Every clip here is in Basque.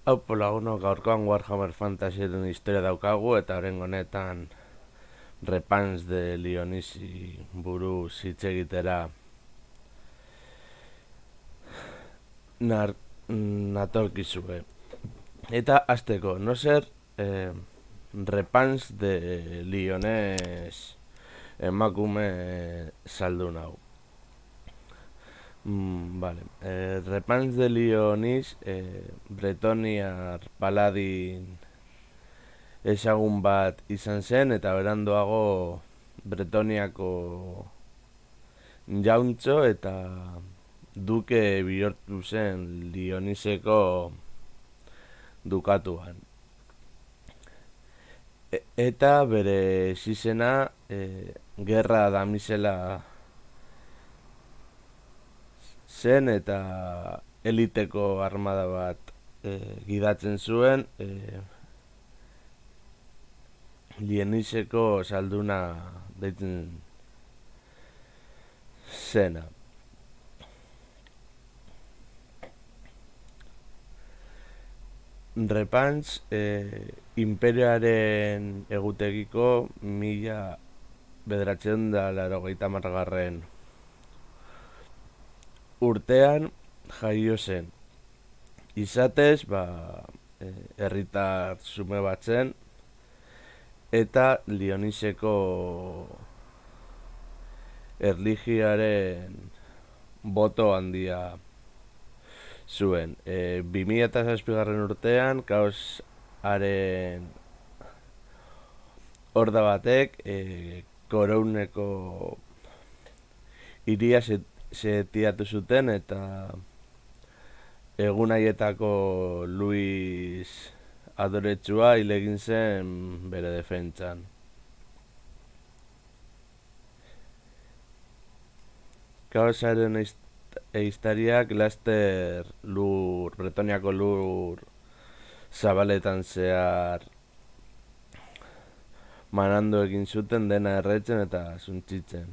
Haupo lagunok gaurkoan Warhammer Fantasyren historia daukagu eta orain honetan Repans de Lyonisi buruz hitz egitera natorkizue. Eta hasteko, no ser Repans de Lyonés emakume saldun hau. Vale. Repans de Lyonís Bretoniar paladin ezagun bat izan zen eta beranduago Bretoniako jauntxo eta duke bihurtu zen Lyoniseko dukatuan. Eta bere zizena gerra damisela zen eta eliteko armada bat gidatzen zuen Lyoniseko salduna deitzen zena. Repans imperioaren egutegiko 1980 urtean jaio zen. Izatez, herritar zume bat zen eta Lyoniseko erlijioaren boto handia zuen. 2007 urtean kaosaren horda batek Korouneko hiria setiatu zuten eta egun haietako Luis adoretsua hil egin zen bere defentsan. Kaosaren ehiztariak laster Bretoniako lur zabaletan zehar manando egin zuten dena erretzen eta suntzitzen.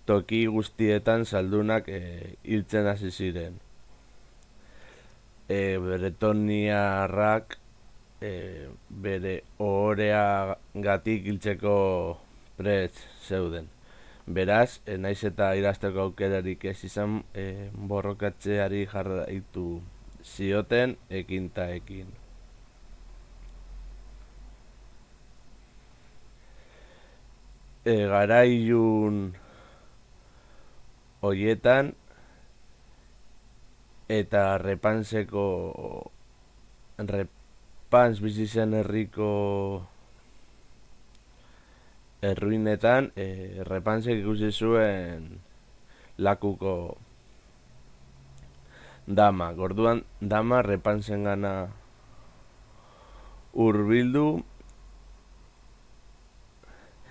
Toki guztietan saldunak hiltzen hasi ziren. Bretoniarrak bere ohoreagatik hiltzeko prest zeuden. Beraz, naiz eta idazteko aukerarik ez izan, borrokatzeari jarraitu zioten ekin ta ekin. Garailun hoietan eta Repans bizi zen herriko erruinetan Repansek ikusi zuen lakuko dama. Orduan dama Repansengana hurbildu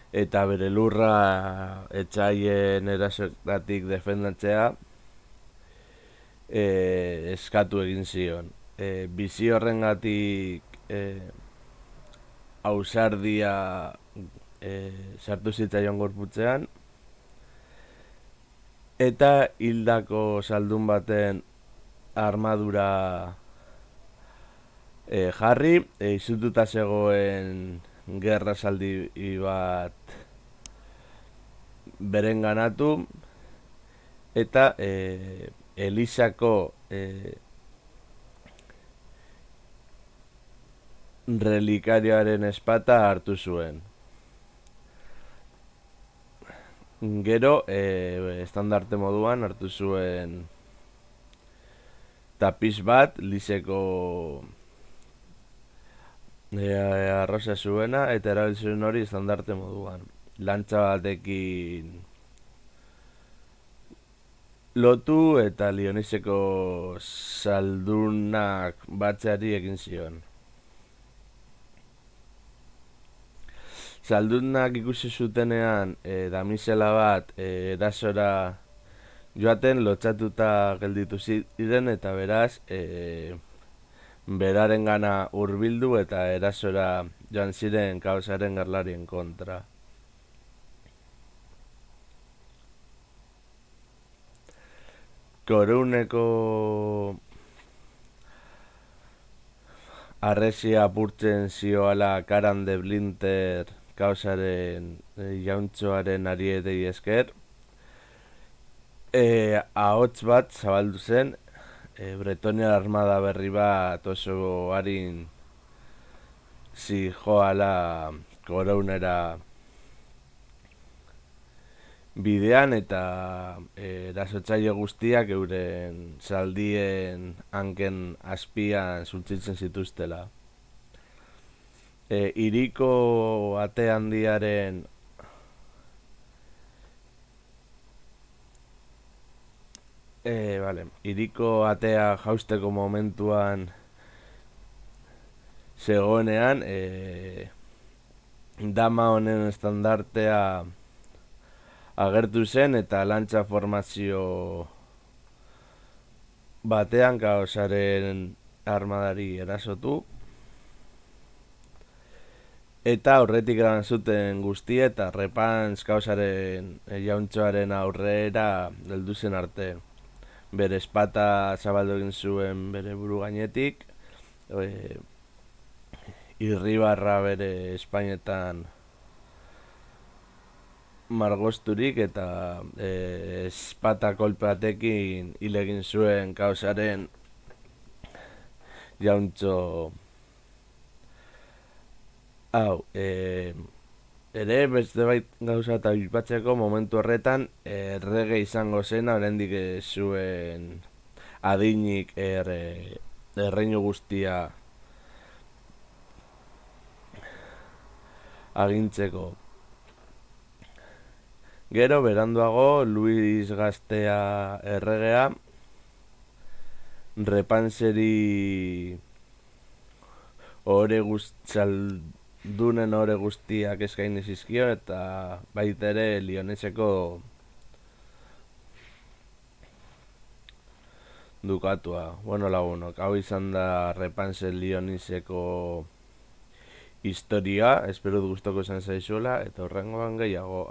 eta bere lurra etsaien erasoetatik defendatzea eskatu egin zion. Bizi horrengatik ausardia sartu zitzaion gorputzean eta hildako saldun baten armadura jarri, izututa zegoen gerra zaldi bat berenganatu eta Elisako relikarioaren espata hartu zuen. Gero, estandarte moduan hartu zuen tapiz bat, Liseko arroza zuena eta erabiltzen hori estandarte moduan. Lantza batekin lotu eta Lyoniseko saldunak batzeari egin zion. Saldunak ikusi zutenean damisela bat erasora joaten lotsatuta gelditu ziren eta beraz berarengana hurbildu eta erasora joan ziren kaosaren gerlarien kontra. Korouneko arresia apurtzen zioala Karan de Blinter kaosaren jauntxoaren arietei esker, ahots bat zabaldu zen, Bretoniar armada berri bat oso harin zijoala korounera bidean, eta erasotzaile guztiak euren zaldien hanken azpian zultzitzen zituztela. Hiriko ate handiaren hiriko atea jausteko momentuan zegoenean, dama honen estandartea agertu zen eta lantza formazio batean kaosaren armadari erasotu, eta aurretik eran zuten guztie eta Repans kaosaren jauntxoaren aurrera heldu zen arte. Bere espata zabaldu egin zuen bere buru gainetik, irribarra bere espainetan margosturik, eta espata kolpe batekin hil egin zuen kaosaren jauntxo hau. Ere beste bait gauza eta aipatzeko, momentu horretan errege izango zena oraindik ez zuen adinik erreinu guztia agintzeko. Gero beranduago Luis Gaztea erregea Repanseri zaldunen ohore guztiak eskaini zizkio, eta baita ere Lioneseko dukatua. Bueno lagunok, hau izan da Repansen Lioneseko historia, espero gustoko izan zaizuela, eta horrengoan gehiago.